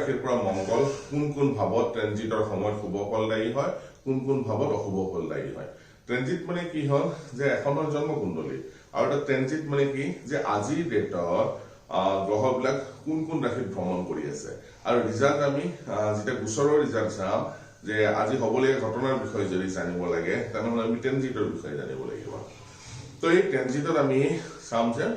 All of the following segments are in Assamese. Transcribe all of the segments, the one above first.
ৰাশিৰ পৰা মংগল কোন ভাৱত ট্ৰেনজিটৰ সময়ত শুভ ফলদায়ী হয়, কোন ভাৱত অশুভ ফলদায়ী হয়। ট্ৰেনজিট মানে কি হ'ল যে এখনৰ জন্ম কুণ্ডলী, আৰু এটা ট্ৰেনজিট মানে কি যে আজিৰ ডেটত গ্ৰহবিলাক কোন ৰাশিত ভ্ৰমণ কৰি আছে। আৰু ৰিজাল্ট আমি যেতিয়া গোচৰৰ ৰিজাল্ট চাম যে আজি হ'বলগীয়া ঘটনাৰ বিষয়ে যদি জানিব লাগে তেনেহ'লে আমি ট্ৰেনজিটৰ বিষয়ে জানিব লাগিব। তো এই ট্ৰেনজিটত আমি চাম যে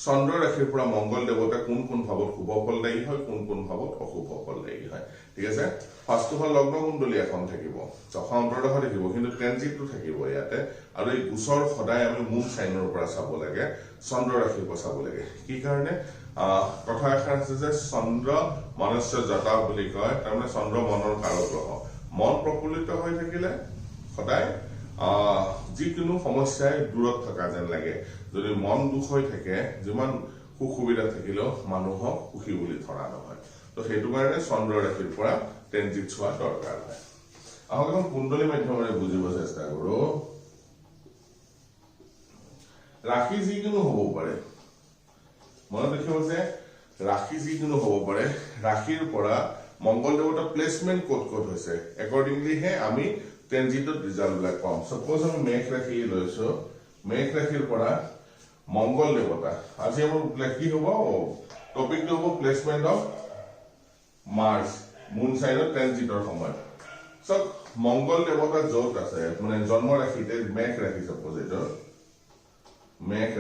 চন্দ্ৰ ৰাশিৰ পৰা মংগল দেৱতা কোন ভাৱত শুভ ফলদায়ী হয়, কোন ভাৱত অশুভ ফলদায়ী হয়। ঠিক আছে, ফাৰ্ষ্টটো হ'ল লগ্ন কুণ্ডলী এখন থাকিব, দশা অন্তৰ্দশা থাকিব, কিন্তু ট্ৰেনজিটটো থাকিব ইয়াতে। আৰু এই গোচৰ সদায় আমি মুন চাইনৰ পৰা চাব লাগে, চন্দ্ৰ ৰাশিৰ পৰা চাব লাগে। কি কাৰণে? কথা এষাৰ আছে যে চন্দ্ৰ মনুষ্য জতা বুলি কয়, তাৰমানে চন্দ্ৰ মনৰ কাৰক গ্ৰহ। মন প্ৰফুল্লিত হৈ থাকিলে সদায় যিকোনো সমস্যাই দূৰত থকা যেন লাগে। যদি মন দুখ হৈ থাকে, যিমান সুখ সুবিধা থাকিলেও মানুহক সুখী বুলি ধৰা নহয়। তো সেইটো কাৰণে চন্দ্ৰ ৰাশিৰ পৰা ট্ৰেনজিট চোৱা দৰকাৰ হয়। আহক এখন কুণ্ডলী মাধ্যমেৰে বুজিব চেষ্টা কৰো। ৰাশি যিকোনো হ'ব পাৰে, মনত ৰাখিব যে ৰাশি যিকোনো হ'ব পাৰে। ৰাশিৰ পৰা মংগল দেৱতা প্লেচমেণ্ট ক'ত হৈছে একৰ্ডিংলিহে আমি ট্ৰেনজিটত ৰিজাল্টবিলাক পাম। সাপোজ আমি মেঘ ৰাশি লৈছো, মেঘ ৰাশিৰ পৰা মংগল দেৱতা, আজি আমাৰ কি হ'ব টপিকটো হ'ব প্লেচমেণ্ট অফ মাৰ্চ মুন চাইনৰ ট্ৰেনজিটৰ সময়ত। চাওক মংগল দেৱতা য'ত আছে মানে জন্ম ৰাশিতে মেঘ ৰাশি, সাপোজ এইটো মেঘ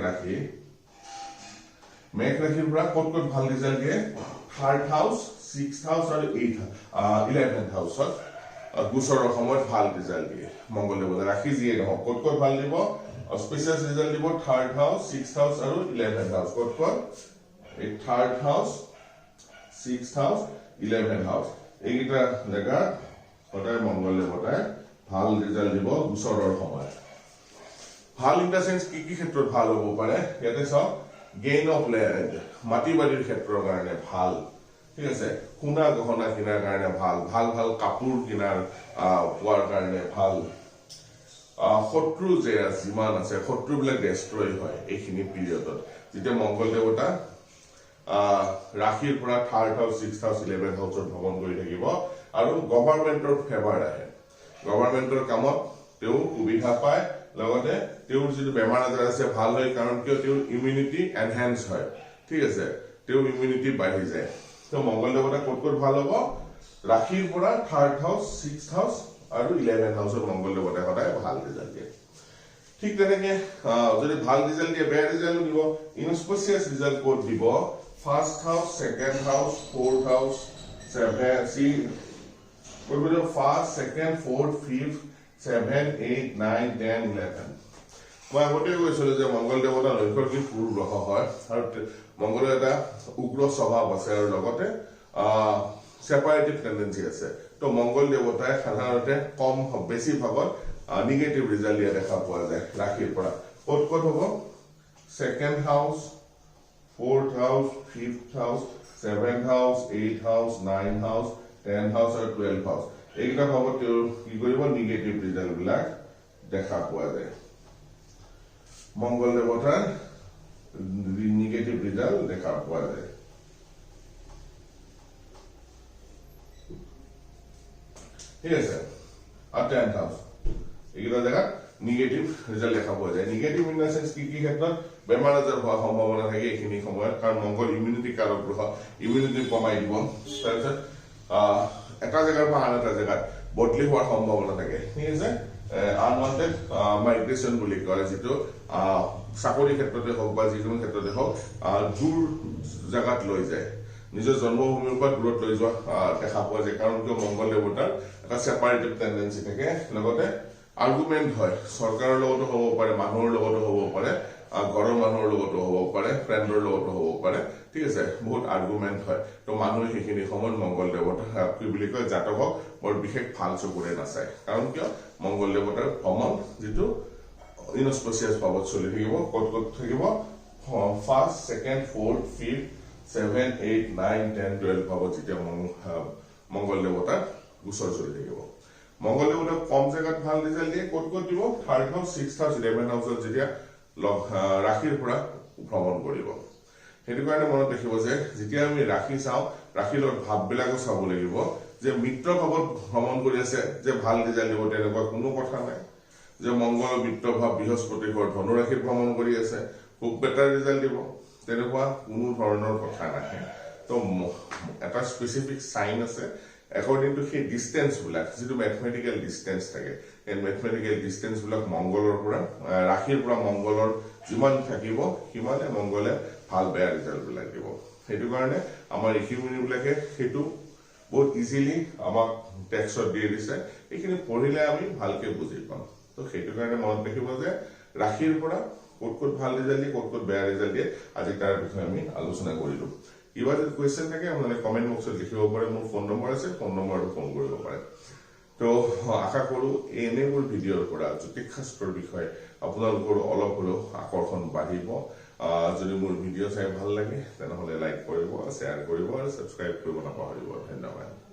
ৰাশিৰ পৰা ক'ত ভাল ৰিজাল্ট দিয়ে? 3rd হাউচ, 6th হাউচ আৰু 11th হাউচত গোচৰৰ সময়ত ভাল ৰিজাল্ট দিয়ে মংগল দেৱতা। ৰাশি যিয়ে নহওক ক'ত ভাল দিব? অস্পিচিয়াছ ৰিজাল্ট দিব 3rd হাউচ, 6th হাউচ আৰু 11th হাউচ। ক'ত এই 3rd house, 6th house, 11th house এইকেইটা জেগাত সদায় মংগল দেৱতাই ভাল ৰিজাল্ট দিব গোচৰৰ সময়ত। ভাল ইন দ্য চেন্স কি ক্ষেত্ৰত ভাল হ'ব পাৰে? ইয়াতে চাওক গেইন অফ লেণ্ড, মাটি বাৰীৰ ক্ষেত্ৰৰ কাৰণে ভাল। ঠিক আছে, সোণা গহনা কিনাৰ কাৰণে ভাল কাপোৰ কিনাৰ পোৱাৰ কাৰণে ভাল। শত্ৰু যে যিমান আছে শত্ৰুবিলাক ডেষ্ট্ৰয় হয় এইখিনি পিৰিয়ডত, যেতিয়া মংগল দেৱতা ৰাশিৰ পৰা 3rd house, 6th house, 11th হাউচত ভ্ৰমণ কৰি থাকিব। আৰু গভৰ্ণমেণ্টৰ ফেভাৰ আহে, গভৰ্ণমেণ্টৰ কামত তেওঁ সুবিধা পায়, লগতে তেওঁৰ যিটো বেমাৰ আজাৰ আছে ভাল হয়। কাৰণ কিয়? তেওঁৰ ইমিউনিটি এনহেন্স হয়। ঠিক আছে, তেওঁৰ ইমিউনিটি বাঢ়ি যায়। তো মংগল দেৱতা ক'ত ভাল হ'ব? ৰাশিৰ পৰা 3rd হাউচ, 6th হাউচ আৰু 11th হাউচত মংগল দেৱতাই সদায় ভাল ৰিজাল্ট দিয়ে। ঠিক তেনেকে যদি ভাল ৰিজাল্ট দিয়ে বেয়া ৰিজাল্ট দিব। ইনস্পেচিয়াছ ৰিজাল্ট ক'ত দিব? 1st house, 2nd house, 4th house, 1st, 2nd, 4th, 5th, 7, 8, 9, 10, 11 মই আগতে কৈছিলো যে মংগল দেৱতা নৈসৰ্গিক ক্ৰুৰ গ্ৰহ হয়, আৰু মংগলৰ এটা উগ্ৰ স্বভাৱ আছে, আৰু লগতে সেপাৰেটিভ টেন্ডেঞ্চি আছে। তো মংগল দেৱতাই সাধাৰণতে বেছি ভাগত নিগেটিভ ৰিজাল্ট দিয়া দেখা পোৱা যায় ৰাশিৰ পৰা। ক'ত হ'ব? 2nd house, 4th house, 5th house, 7th house, 8th house, 9th house, 10th house আৰু 12th হাউচ এইকেইটা ভাৱত তেওঁ কি কৰিব? নিগেটিভ ৰিজাল্ট বিলাক দেখা পোৱা যায়। মংগল দেৱতাৰ নিগেটিভ ৰিজাল্ট দেখা পোৱা যায়। ঠিক আছে, আৰু 10th হাউচ এইকেইটা জেগাত নিগেটিভ ৰিজাল্ট দেখা পোৱা যায়। নিগেটিভ ইন দ্য চেন্স কি ক্ষেত্ৰত? বেমাৰ আজাৰ হোৱাৰ সম্ভাৱনা থাকে এইখিনি সময়ত, কাৰণ মংগল ইমিউনিটি কাৰক গ্ৰহ, ইমিউনিটি কমাই দিব। তাৰপিছত এটা জেগাৰ পৰা আন এটা জেগাত বদলি হোৱাৰ সম্ভাৱনা থাকে। ঠিক আছে, আনৱান্টেড মাইগ্ৰেশ্যন বুলি কয়, যিটো চাকৰি ক্ষেত্ৰতে হওক বা যিকোনো ক্ষেত্ৰতে হওক দূৰ জেগাত লৈ যায়, নিজৰ জন্মভূমিৰ পৰা দূৰত লৈ যোৱা দেখা পোৱা যায়। কাৰণ কিয়? মংগল দেৱতাৰ এটা সেপাৰেটিভ টেন্ডেঞ্চি থাকে, লগতে আৰ্গুমেণ্ট হয়, চৰকাৰৰ লগতো হ'ব পাৰে, মানুহৰ লগতো হ'ব পাৰে, ঘৰৰ মানুহৰ লগতো হ'ব পাৰে, ফ্ৰেণ্ডৰ লগতো হ'ব পাৰে। ঠিক আছে, বহুত আৰ্গুমেণ্ট হয়। তো মানুহে সেইখিনি সময়ত মংগল দেৱতা কি বুলি কয় জাতকক বৰ বিশেষ ভাল চকুৰে নাচায়। কাৰণ কিয়? মংগল দেৱতাৰ ভ্ৰমণ যিটো ইনস্পেচিয়াছ ভাৱত চলি থাকিব। ক'ত থাকিব? 1st, 2nd, 4th, 5th, 7, 8, 9, 10, 12 ভাৱত যেতিয়া মংগল দেৱতাৰ গোচৰ চলি থাকিব। মংগল দেৱতাক কম জেগাত ভাল ৰিজাল্ট দিয়ে। ক'ত দিব? 3rd house, 6th house, 11th হাউচত যেতিয়া ৰাশিৰ পৰা ভ্ৰমণ কৰিব। সেইটো কাৰণে মনত ৰাখিব যে যেতিয়া আমি ৰাশি চাওঁ ৰাশিৰ লগত ভাৱবিলাকো চাব লাগিব যে মিত্ৰ ভাৱত ভ্ৰমণ কৰি আছে যে ভাল ৰিজাল্ট দিব তেনেকুৱা কোনো কথা নাই যে মংগলৰ মিত্ৰ ভাৱ বৃহস্পতি ঘৰ ধনু ৰাশিত ভ্ৰমণ কৰি আছে খুব বেটাৰ ৰিজাল্ট দিব তেনেকুৱা কোনো ধৰণৰ কথা নাহে তো এটা স্পেচিফিক সাইন আছে according to সেই ডিসটেন্স বিলাক যেটো ম্যাথমেটিক্যাল ডিসটেন্স থাকে এই ম্যাথমেটিক্যাল ডিসটেন্স বিলাক মংগলৰ পৰা ৰাশিৰ পৰা মংগলৰ যিমান থাকিব সিমানে মংগলে ভাল বেয়া ৰিজাল্ট বিলাক দিব সেইটো কাৰণে আমাৰ ঋষিমুনি বিলাকে হেতু বহুত ইজিলি আমাক টেক্সট দি দিছে এইখিনি পঢ়িলে আমি ভালকে বুজি পাম তো সেইটো কাৰণে মনত ৰাখিব যে ৰাশিৰ পৰা কোট ভাল ৰিজাল্ট দিয়ে কোট বেয়া ৰিজাল্ট দিয়ে আজি তাৰ বিষয়ে আমি আলোচনা কৰিলো কিবা যদি কোৱেশ্চন থাকে আপোনালোকে কমেন্ট বক্সত লিখিব পাৰে মোৰ ফোন নম্বৰ আছে ফোন নম্বৰটো ফোন কৰিব পাৰে তো আশা কৰো এই এনেবোৰ ভিডিঅ'ৰ পৰা জ্যোতিষ শাস্ত্ৰৰ বিষয়ে আপোনালোকৰ অলপ হলেও আকৰ্ষণ বাঢ়িব যদি মোৰ ভিডিঅ' চাই ভাল লাগে তেনেহলে লাইক কৰিব শ্বেয়াৰ কৰিব আৰু সাবস্ক্ৰাইব কৰিব নাপাহৰিব ধন্যবাদ